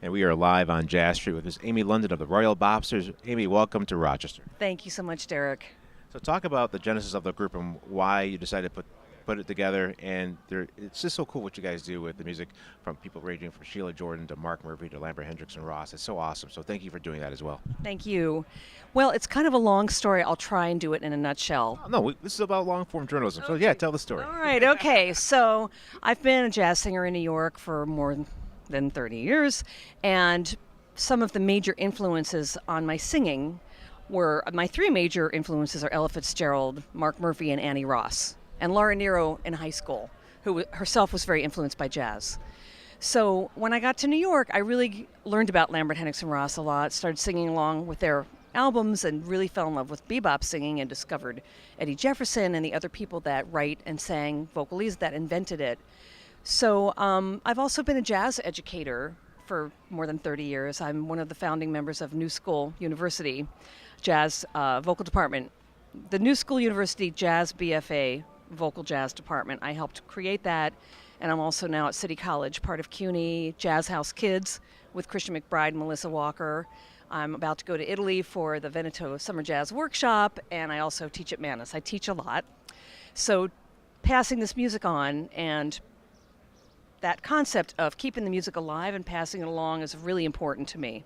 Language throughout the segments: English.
and we are live on Jazz Street with Miss Amy London of the Royal Bopsters. Amy, welcome to Rochester. Thank you so much, Derrick. So talk about the genesis of the group and why you decided to put it together. And it's just so cool what you guys do with the music, from people ranging from Sheila Jordan to Mark Murphy to Lambert Hendricks and Ross. It's so awesome. So thank you for doing that as well. Thank you. Well, it's kind of a long story. I'll try and do it in a nutshell. Oh, no, this is about long-form journalism. Okay. So yeah, tell the story. All right, okay. So I've been a jazz singer in New York for more than 30 years, and some of the major influences on my singing were, my three major influences are Ella Fitzgerald, Mark Murphy, and Annie Ross, and Laura Nyro in high school, who herself was very influenced by jazz. So when I got to New York, I really learned about Lambert, Hendricks, and Ross a lot, started singing along with their albums, and really fell in love with bebop singing and discovered Eddie Jefferson and the other people that write and sang vocalese that invented it. So I've also been a jazz educator for more than 30 years. I'm one of the founding members of New School University Jazz Vocal Department. The New School University Jazz BFA Vocal Jazz Department. I helped create that, and I'm also now at City College, part of CUNY Jazz House Kids with Christian McBride and Melissa Walker. I'm about to go to Italy for the Veneto Summer Jazz Workshop, and I also teach at Manus. I teach a lot. So passing this music on, and that concept of keeping the music alive and passing it along is really important to me.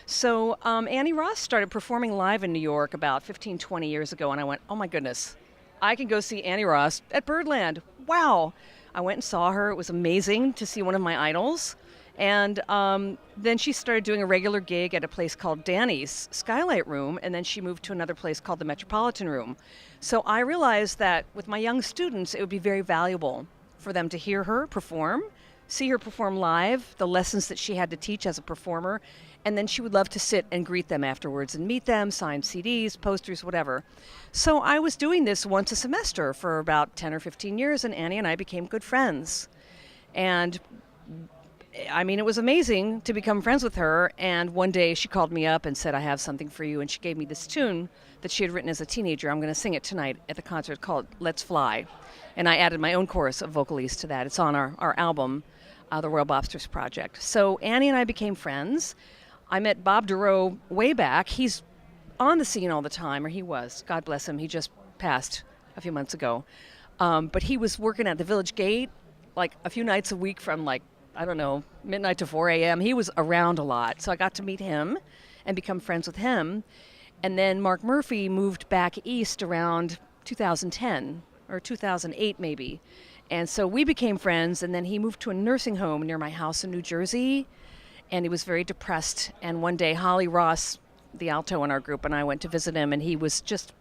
So Annie Ross started performing live in New York about 15, 20 years ago, and I went, oh my goodness, I can go see Annie Ross at Birdland. Wow. I went and saw her. It was amazing to see one of my idols. And then she started doing a regular gig at a place called Danny's Skylight Room, and then she moved to another place called the Metropolitan Room. So I realized that with my young students, it would be very valuable for them to hear her perform, see her perform live, the lessons that she had to teach as a performer, and then she would love to sit and greet them afterwards and meet them, sign CDs, posters, whatever. So I was doing this once a semester for about 10 or 15 years, and Annie and I became good friends. And I mean, it was amazing to become friends with her, and one day she called me up and said, I have something for you, and she gave me this tune that she had written as a teenager. I'm going to sing it tonight at the concert, called Let's Fly. And I added my own chorus of vocalese to that. It's on our album, the Royal Bopsters Project. So Annie and I became friends. I met Bob Duro way back. He's on the scene all the time, or he was. God bless him. He just passed a few months ago. But he was working at the Village Gate like a few nights a week from midnight to 4 a.m. He was around a lot. So I got to meet him and become friends with him. And then Mark Murphy moved back east around 2010 or 2008 maybe. And so we became friends, and then he moved to a nursing home near my house in New Jersey, and he was very depressed. And one day, Holly Ross, the alto in our group, and I went to visit him, and he was just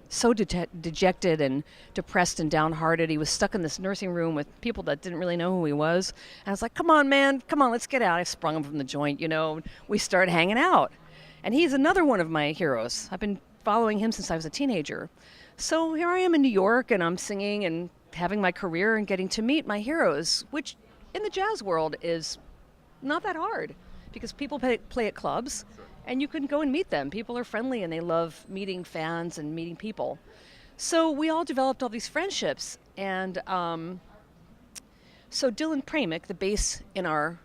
so dejected and depressed and downhearted. He was stuck in this nursing room with people that didn't really know who he was. And I was like, come on, man, come on, let's get out. I sprung him from the joint, We started hanging out. And he's another one of my heroes. I've been following him since I was a teenager. So here I am in New York, and I'm singing and having my career and getting to meet my heroes, which in the jazz world is not that hard, because people play at clubs, and you can go and meet them. People are friendly, and they love meeting fans and meeting people. So we all developed all these friendships, and so Dylan Pramick, the bass in our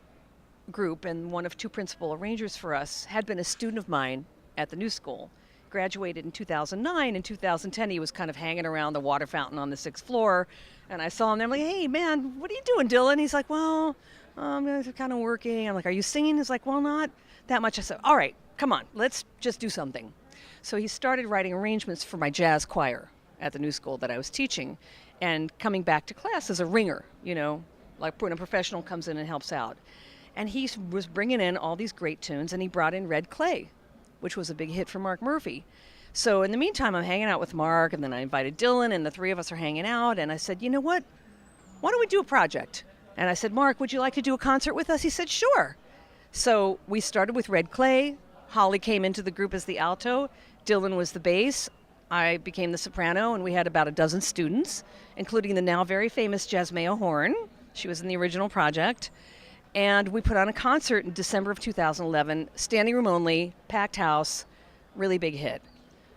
group and one of two principal arrangers for us, had been a student of mine at the New School. Graduated in 2009. In 2010, he was kind of hanging around the water fountain on the 6th floor, and I saw him there. I'm like, hey, man, what are you doing, Dylan? He's like, well, I'm kind of working. I'm like, are you singing? He's like, well, not that much. I said, all right, come on, let's just do something. So he started writing arrangements for my jazz choir at the New School that I was teaching, and coming back to class as a ringer, like when a professional comes in and helps out. And he was bringing in all these great tunes, and he brought in Red Clay, which was a big hit for Mark Murphy. So in the meantime, I'm hanging out with Mark, and then I invited Dylan, and the three of us are hanging out, and I said, you know what? Why don't we do a project? And I said, Mark, would you like to do a concert with us? He said, sure. So we started with Red Clay. Holly came into the group as the alto. Dylan was the bass. I became the soprano, and we had about a dozen students, including the now very famous Jasmea Horn. She was in the original project. And we put on a concert in December of 2011, standing room only, packed house, really big hit.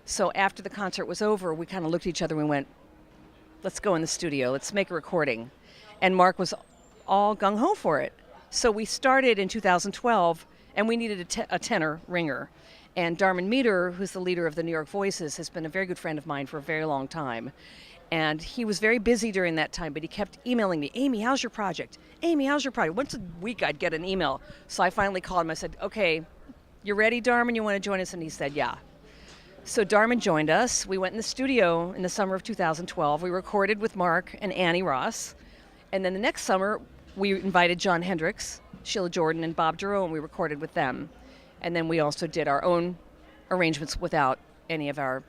So after the concert was over, we kind of looked at each other and we went, let's go in the studio, let's make a recording. And Mark was all gung-ho for it. So we started in 2012, and we needed a tenor ringer. And Darman Meter, who's the leader of the New York Voices, has been a very good friend of mine for a very long time. And he was very busy during that time, but he kept emailing me, Amy, how's your project? Amy, how's your project? Once a week I'd get an email. So I finally called him. I said, okay, you ready, Darman? You want to join us? And he said, yeah. So Darman joined us. We went in the studio in the summer of 2012. We recorded with Mark and Annie Ross. And then the next summer, we invited John Hendricks, Sheila Jordan, and Bob Duro, and we recorded with them. And then we also did our own arrangements without any of our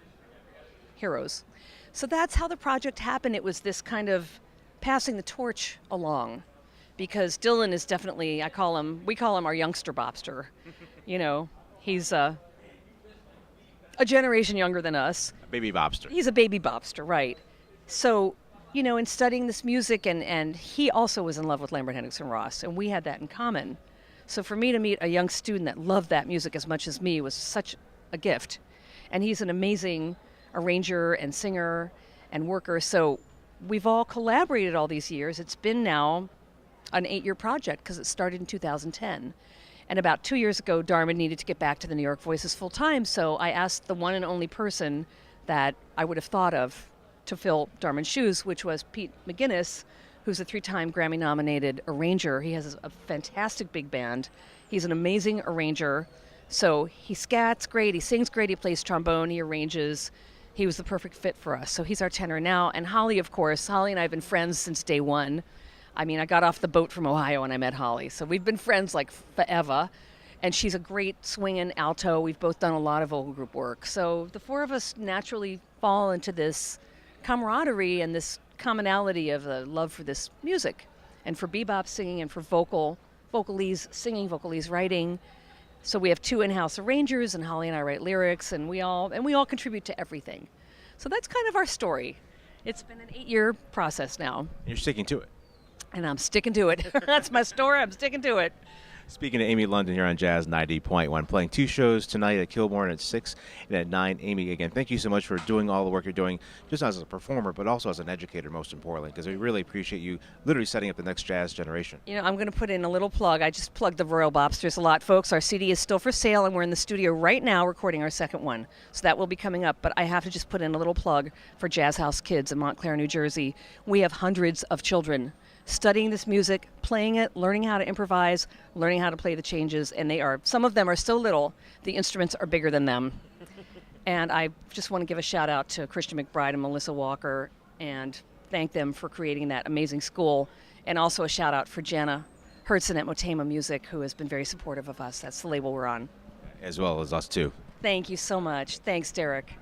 heroes. So that's how the project happened. It was this kind of passing the torch along, because Dylan is definitely, we call him our youngster Bopster. You know, he's a generation younger than us. A baby Bopster. He's a baby Bopster, right. So, you know, in studying this music, and he also was in love with Lambert, Hendricks, and Ross, and we had that in common. So for me to meet a young student that loved that music as much as me was such a gift. And he's an amazing arranger and singer and worker. So we've all collaborated all these years. It's been now an 8-year project because it started in 2010. And about 2 years ago, Darman needed to get back to the New York Voices full time. So I asked the one and only person that I would have thought of to fill Darman's shoes, which was Pete McGinnis, who's a 3-time Grammy-nominated arranger. He has a fantastic big band. He's an amazing arranger. So he scats great, he sings great, he plays trombone, he arranges. He was the perfect fit for us. So he's our tenor now. And Holly, of course, Holly and I have been friends since day one. I mean, I got off the boat from Ohio when I met Holly. So we've been friends like forever. And she's a great swinging alto. We've both done a lot of vocal group work. So the four of us naturally fall into this camaraderie and this commonality of the love for this music and for bebop singing and for vocalese singing, vocalese writing. So we have 2 in-house arrangers, and Holly and I write lyrics, and we all contribute to everything. So that's kind of our story. It's been an 8-year process now. You're sticking to it. And I'm sticking to it. That's my story. I'm sticking to it. Speaking to Amy London here on Jazz 90.1, playing 2 shows tonight at Kilbourne at 6 and at 9. Amy, again, thank you so much for doing all the work you're doing, just as a performer, but also as an educator, most importantly, because we really appreciate you literally setting up the next jazz generation. You know, I'm going to put in a little plug. I just plugged the Royal Bopsters a lot, folks. Our CD is still for sale, and we're in the studio right now recording our second one. So that will be coming up, but I have to just put in a little plug for Jazz House Kids in Montclair, New Jersey. We have hundreds of children studying this music, playing it, learning how to improvise, learning how to play the changes, and some of them are so little, the instruments are bigger than them. And I just want to give a shout out to Christian McBride and Melissa Walker and thank them for creating that amazing school. And also a shout out for Jana Hertzen at Motema Music, who has been very supportive of us. That's the label we're on. As well as us, too. Thank you so much. Thanks, Derrick.